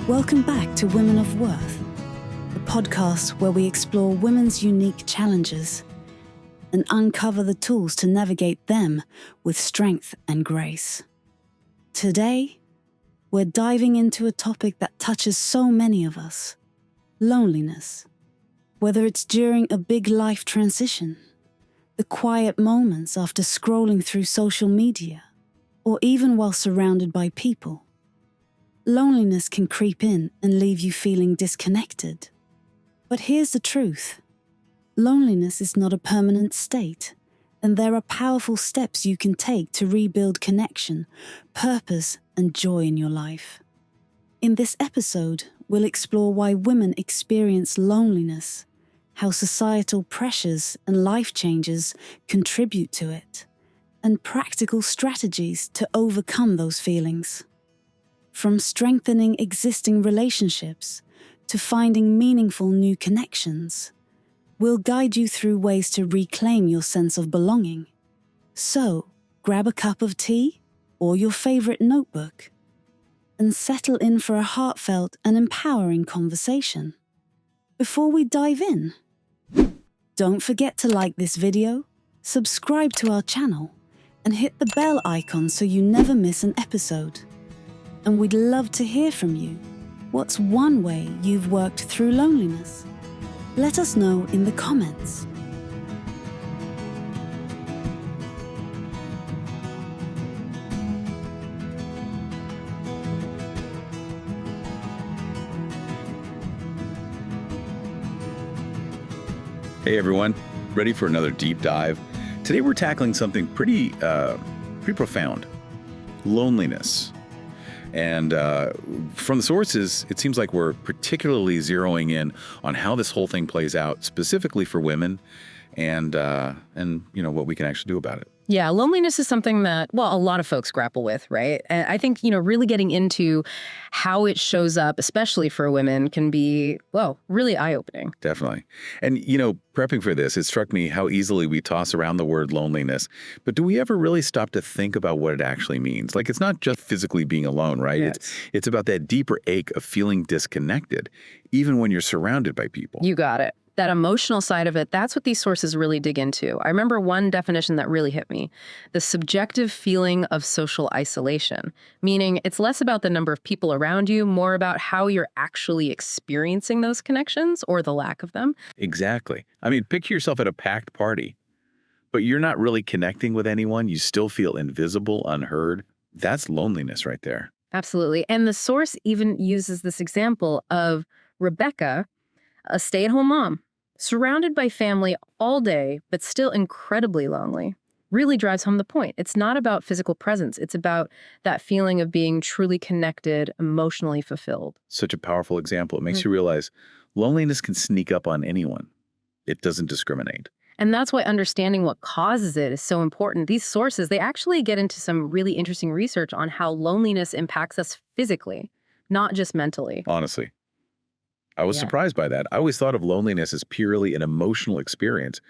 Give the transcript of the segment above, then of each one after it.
Welcome back to Women of Worth, the podcast where we explore women's unique challenges and uncover the tools to navigate them with strength and grace. Today, we're diving into a topic that touches so many of us: loneliness. Whether it's during a big life transition, the quiet moments after scrolling through social media, or even while surrounded by people, loneliness can creep in and leave you feeling disconnected. But here's the truth. Loneliness is not a permanent state, and there are powerful steps you can take to rebuild connection, purpose, and joy in your life. In this episode, we'll explore why women experience loneliness, how societal pressures and life changes contribute to it, and practical strategies to overcome those feelings. From strengthening existing relationships to finding meaningful new connections, we'll guide you through ways to reclaim your sense of belonging. So, grab a cup of tea or your favorite notebook and settle in for a heartfelt and empowering conversation. Before we dive in, don't forget to like this video, subscribe to our channel, and hit the bell icon so you never miss an episode. And we'd love to hear from you. What's one way you've worked through loneliness? Let us know in the comments. Hey everyone, ready for another deep dive? Today we're tackling something pretty profound: loneliness. And from the sources, it seems like we're particularly zeroing in on how this whole thing plays out, specifically for women, and what we can actually do about it. Yeah, loneliness is something that, a lot of folks grapple with, right? And I think, really getting into how it shows up, especially for women, can be, really eye-opening. Definitely. And, prepping for this, it struck me how easily we toss around the word loneliness. But do we ever really stop to think about what it actually means? Like, it's not just physically being alone, right? Yes. It's about that deeper ache of feeling disconnected, even when you're surrounded by people. You got it. That emotional side of it, that's what these sources really dig into. I remember one definition that really hit me: the subjective feeling of social isolation, meaning it's less about the number of people around you, more about how you're actually experiencing those connections or the lack of them. Exactly. I mean, picture yourself at a packed party, but you're not really connecting with anyone. You still feel invisible, unheard. That's loneliness right there. Absolutely. And the source even uses this example of Rebecca, a stay-at-home mom, surrounded by family all day, but still incredibly lonely. Really drives home the point. It's not about physical presence. It's about that feeling of being truly connected, emotionally fulfilled. Such a powerful example. It makes you realize loneliness can sneak up on anyone. It doesn't discriminate. And that's why understanding what causes it is so important. These sources, they actually get into some really interesting research on how loneliness impacts us physically, not just mentally. Honestly, I was surprised by that. I always thought of loneliness as purely an emotional experience,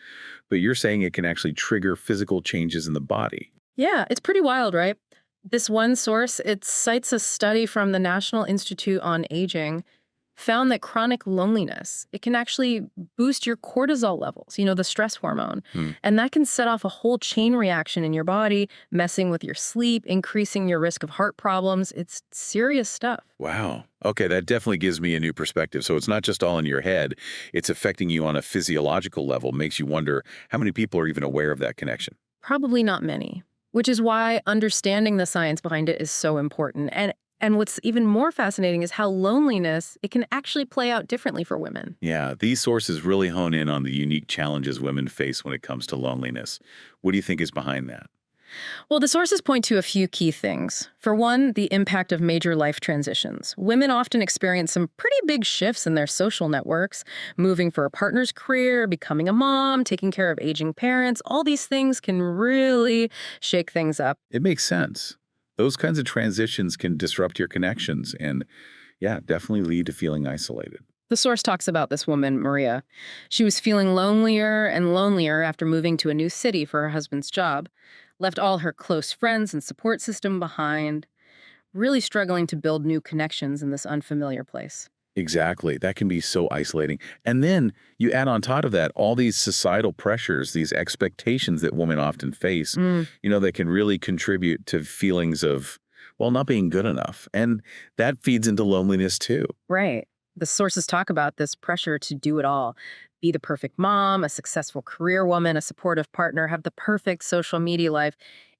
but you're saying it can actually trigger physical changes in the body. Yeah, it's pretty wild, right? This one source, it cites a study from the National Institute on Aging, found that chronic loneliness, it can actually boost your cortisol levels, the stress hormone. And that can set off a whole chain reaction in your body, messing with your sleep, increasing your risk of heart problems. It's serious stuff. Wow. Okay, that definitely gives me a new perspective. So it's not just all in your head. It's affecting you on a physiological level. Makes you wonder how many people are even aware of that connection. Probably not many, which is why understanding the science behind it is so important. And what's even more fascinating is how loneliness, it can actually play out differently for women. Yeah, these sources really hone in on the unique challenges women face when it comes to loneliness. What do you think is behind that? Well, the sources point to a few key things. For one, the impact of major life transitions. Women often experience some pretty big shifts in their social networks, moving for a partner's career, becoming a mom, taking care of aging parents. All these things can really shake things up. It makes sense. Those kinds of transitions can disrupt your connections and, definitely lead to feeling isolated. The source talks about this woman, Maria. She was feeling lonelier and lonelier after moving to a new city for her husband's job, left all her close friends and support system behind. really struggling to build new connections in this unfamiliar place. Exactly. That can be so isolating. And then you add on top of that all these societal pressures, these expectations that women often face, Mm, that can really contribute to feelings of, well, not being good enough. And that feeds into loneliness too. right. The sources talk about this pressure to do it all. Be the perfect mom, a successful career woman, a supportive partner, have the perfect social media life.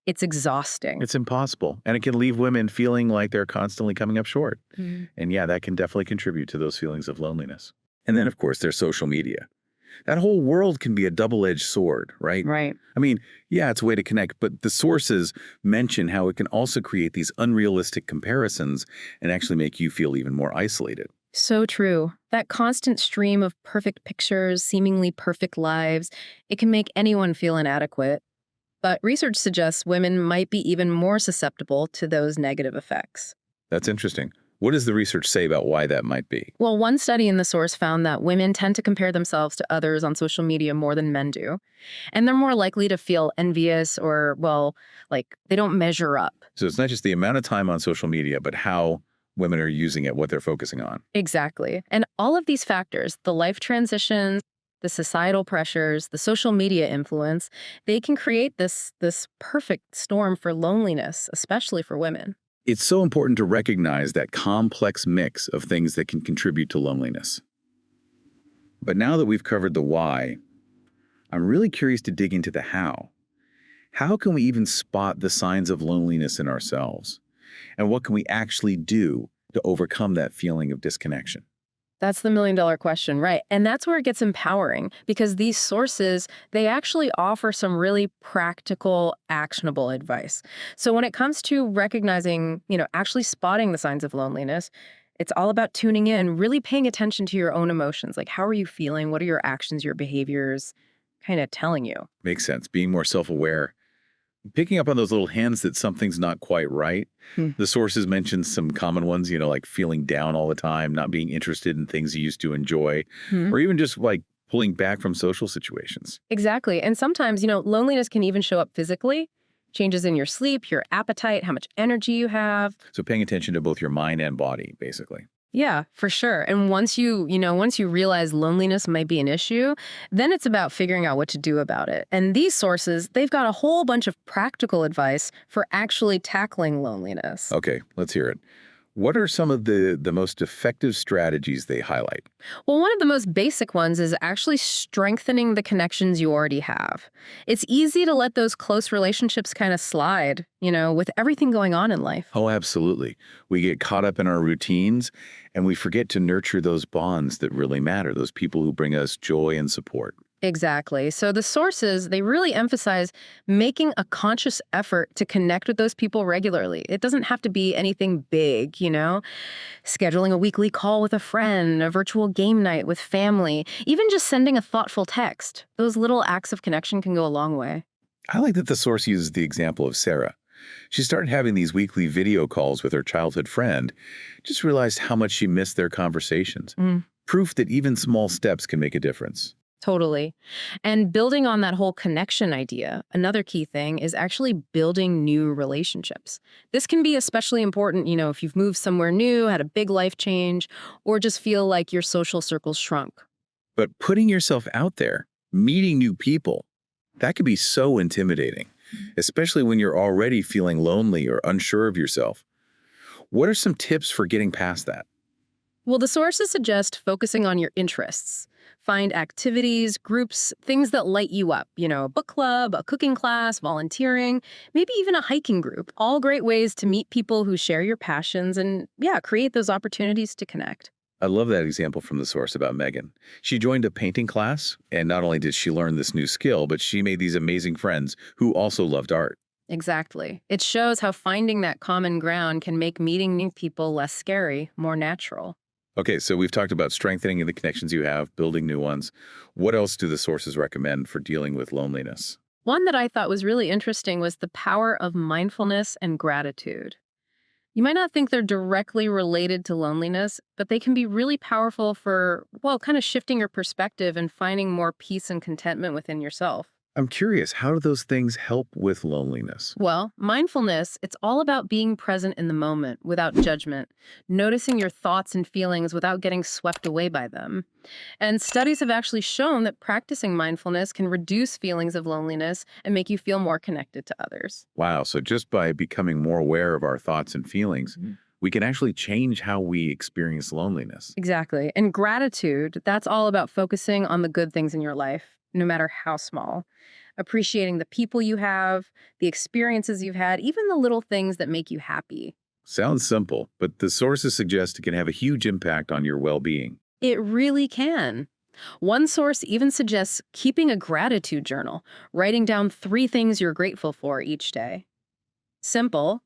It's exhausting. It's impossible. And it can leave women feeling like they're constantly coming up short. Mhm. And yeah, that can definitely contribute to those feelings of loneliness. And then, of course, there's social media. That whole world can be a double-edged sword, right? Right. I mean, yeah, it's a way to connect, but the sources mention how it can also create these unrealistic comparisons and actually make you feel even more isolated. So true. That constant stream of perfect pictures, seemingly perfect lives, it can make anyone feel inadequate. But research suggests women might be even more susceptible to those negative effects. That's interesting. What does the research say about why that might be? Well, one study in the source found that women tend to compare themselves to others on social media more than men do. And they're more likely to feel envious or, well, like they don't measure up. So it's not just the amount of time on social media, but how women are using it, what they're focusing on. Exactly. And all of these factors, the life transitions, the societal pressures, the social media influence, they can create this perfect storm for loneliness, especially for women. It's so important to recognize that complex mix of things that can contribute to loneliness. But now that we've covered the why, I'm really curious to dig into the how. How can we even spot the signs of loneliness in ourselves? And what can we actually do to overcome that feeling of disconnection? That's the million-dollar question, right? And that's where it gets empowering because these sources, they actually offer some really practical, actionable advice. So when it comes to recognizing, actually spotting the signs of loneliness, it's all about tuning in, really paying attention to your own emotions. Like, how are you feeling? What are your actions, your behaviors kind of telling you? Makes sense. Being more self-aware. Picking up on those little hints that something's not quite right. Hmm. The sources mention some common ones, like feeling down all the time, not being interested in things you used to enjoy, Hmm. or even just like pulling back from social situations. Exactly. And sometimes, loneliness can even show up physically, changes in your sleep, your appetite, how much energy you have. So paying attention to both your mind and body, basically. Yeah, for sure. And once you realize loneliness might be an issue, then it's about figuring out what to do about it. And these sources, they've got a whole bunch of practical advice for actually tackling loneliness. Okay, let's hear it. What are some of the most effective strategies they highlight? Well, one of the most basic ones is actually strengthening the connections you already have. It's easy to let those close relationships kind of slide, with everything going on in life. Oh, absolutely. We get caught up in our routines and we forget to nurture those bonds that really matter, those people who bring us joy and support. Exactly. So the sources, they really emphasize making a conscious effort to connect with those people regularly. It doesn't have to be anything big, scheduling a weekly call with a friend, a virtual game night with family, even just sending a thoughtful text. Those little acts of connection can go a long way. I like that the source uses the example of Sarah. She started having these weekly video calls with her childhood friend, just realized how much she missed their conversations. Mm. Proof that even small steps can make a difference. Totally. And building on that whole connection idea, another key thing is actually building new relationships. This can be especially important, if you've moved somewhere new, had a big life change, or just feel like your social circle's shrunk. But putting yourself out there, meeting new people, that can be so intimidating, especially when you're already feeling lonely or unsure of yourself. What are some tips for getting past that? Well, the sources suggest focusing on your interests. Find activities, groups, things that light you up, a book club, a cooking class, volunteering, maybe even a hiking group. All great ways to meet people who share your passions and, yeah, create those opportunities to connect. I love that example from the source about Megan. She joined a painting class, and not only did she learn this new skill, but she made these amazing friends who also loved art. Exactly. It shows how finding that common ground can make meeting new people less scary, more natural. Okay, so we've talked about strengthening the connections you have, building new ones. What else do the sources recommend for dealing with loneliness? One that I thought was really interesting was the power of mindfulness and gratitude. You might not think they're directly related to loneliness, but they can be really powerful for, well, kind of shifting your perspective and finding more peace and contentment within yourself. I'm curious, how do those things help with loneliness? Well, mindfulness, it's all about being present in the moment without judgment, noticing your thoughts and feelings without getting swept away by them. And studies have actually shown that practicing mindfulness can reduce feelings of loneliness and make you feel more connected to others. Wow, so just by becoming more aware of our thoughts and feelings, we can actually change how we experience loneliness. Exactly. And gratitude, that's all about focusing on the good things in your life, no matter how small. Appreciating the people you have, the experiences you've had, even the little things that make you happy. Sounds simple, but the sources suggest it can have a huge impact on your well-being. It really can. One source even suggests keeping a gratitude journal, writing down 3 things you're grateful for each day. Simple,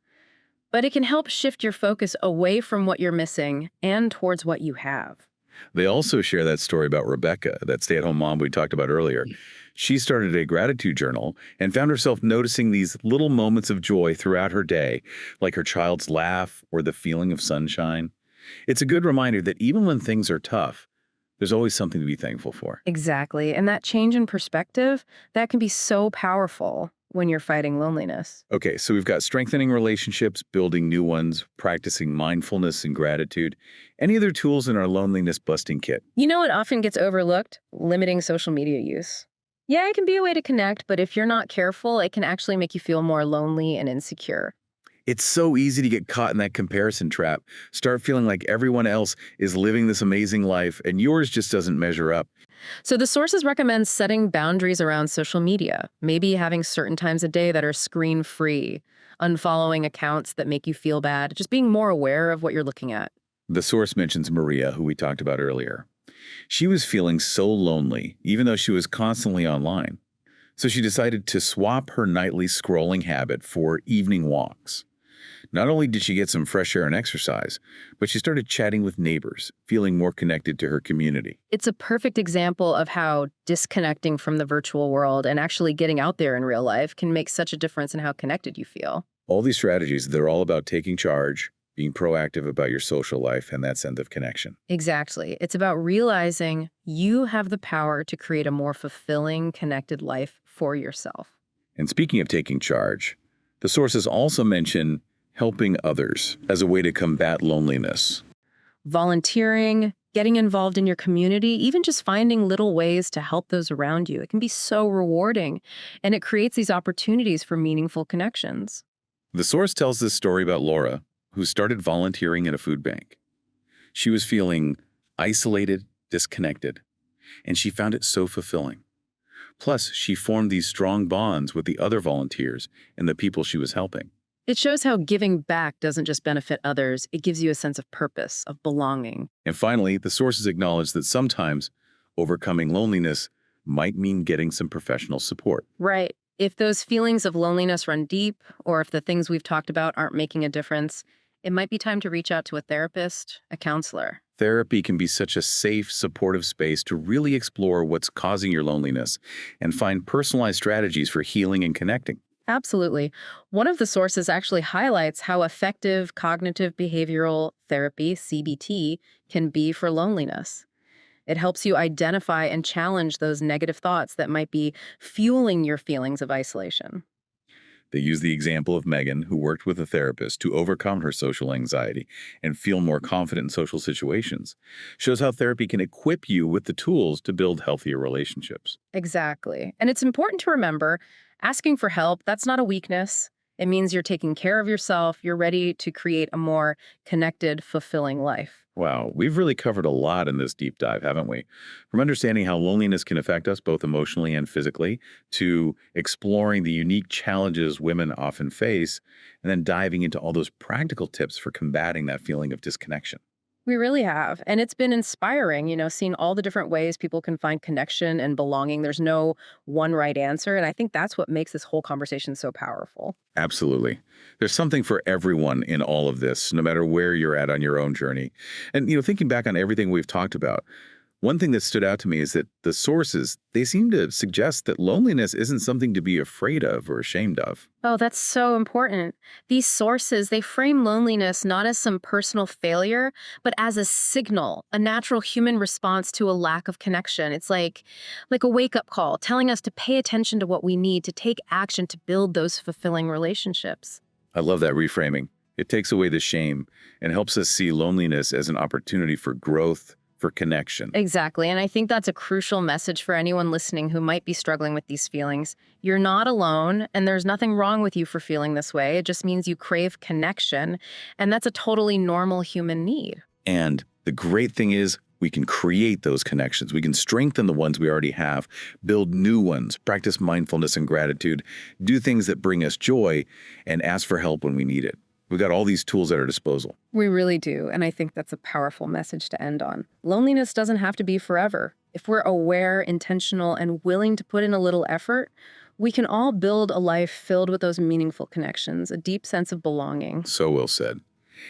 but it can help shift your focus away from what you're missing and towards what you have. They also share that story about Rebecca, that stay-at-home mom we talked about earlier. She started a gratitude journal and found herself noticing these little moments of joy throughout her day, like her child's laugh or the feeling of sunshine. It's a good reminder that even when things are tough, there's always something to be thankful for. Exactly. And that change in perspective, that can be so powerful when you're fighting loneliness. Okay, so we've got strengthening relationships, building new ones, practicing mindfulness and gratitude. Any other tools in our loneliness busting kit? You know what often gets overlooked? Limiting social media use. Yeah, it can be a way to connect, but if you're not careful, it can actually make you feel more lonely and insecure. It's so easy to get caught in that comparison trap. Start feeling like everyone else is living this amazing life and yours just doesn't measure up. So the sources recommend setting boundaries around social media, maybe having certain times a day that are screen-free, unfollowing accounts that make you feel bad, just being more aware of what you're looking at. The source mentions Maria, who we talked about earlier. She was feeling so lonely, even though she was constantly online. So she decided to swap her nightly scrolling habit for evening walks. Not only did she get some fresh air and exercise, but she started chatting with neighbors, feeling more connected to her community. It's a perfect example of how disconnecting from the virtual world and actually getting out there in real life can make such a difference in how connected you feel. All these strategies, they're all about taking charge, being proactive about your social life, and that sense of connection. Exactly. It's about realizing you have the power to create a more fulfilling, connected life for yourself. And speaking of taking charge, the sources also mention helping others as a way to combat loneliness. Volunteering, getting involved in your community, even just finding little ways to help those around you. It can be so rewarding, and it creates these opportunities for meaningful connections. The source tells this story about Laura, who started volunteering at a food bank. She was feeling isolated, disconnected, and she found it so fulfilling. Plus, she formed these strong bonds with the other volunteers and the people she was helping. It shows how giving back doesn't just benefit others, it gives you a sense of purpose, of belonging. And finally, the sources acknowledge that sometimes overcoming loneliness might mean getting some professional support. Right. If those feelings of loneliness run deep, or if the things we've talked about aren't making a difference, it might be time to reach out to a therapist, a counselor. Therapy can be such a safe, supportive space to really explore what's causing your loneliness and find personalized strategies for healing and connecting. Absolutely. One of the sources actually highlights how effective cognitive behavioral therapy, CBT, can be for loneliness. It helps you identify and challenge those negative thoughts that might be fueling your feelings of isolation. They use the example of Megan, who worked with a therapist to overcome her social anxiety and feel more confident in social situations. Shows how therapy can equip you with the tools to build healthier relationships. Exactly. And it's important to remember, asking for help, that's not a weakness. It means you're taking care of yourself. You're ready to create a more connected, fulfilling life. Wow, we've really covered a lot in this deep dive, haven't we? From understanding how loneliness can affect us both emotionally and physically, to exploring the unique challenges women often face, and then diving into all those practical tips for combating that feeling of disconnection. We really have. And it's been inspiring, seeing all the different ways people can find connection and belonging. There's no one right answer. And I think that's what makes this whole conversation so powerful. Absolutely. There's something for everyone in all of this, no matter where you're at on your own journey. And, thinking back on everything we've talked about, One thing that stood out to me is that the sources, they seem to suggest that loneliness isn't something to be afraid of or ashamed of. Oh, that's so important. These sources, they frame loneliness not as some personal failure, but as a signal, a natural human response to a lack of connection. It's like a wake-up call, telling us to pay attention to what we need to take action to build those fulfilling relationships. I love that reframing. It takes away the shame and helps us see loneliness as an opportunity for growth, for connection. Exactly. And I think that's a crucial message for anyone listening who might be struggling with these feelings. You're not alone, and there's nothing wrong with you for feeling this way. It just means you crave connection, and that's a totally normal human need. And the great thing is, we can create those connections. We can strengthen the ones we already have, build new ones, practice mindfulness and gratitude, do things that bring us joy, and ask for help when we need it. We've got all these tools at our disposal. We really do, and I think that's a powerful message to end on. Loneliness doesn't have to be forever. If we're aware, intentional, and willing to put in a little effort, we can all build a life filled with those meaningful connections, a deep sense of belonging. So well said.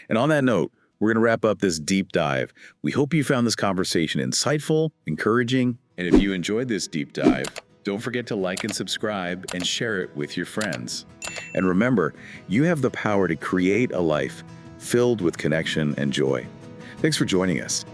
And on that note, we're going to wrap up this deep dive. We hope you found this conversation insightful, encouraging, and if you enjoyed this deep dive, don't forget to like and subscribe and share it with your friends. And remember, you have the power to create a life filled with connection and joy. Thanks for joining us.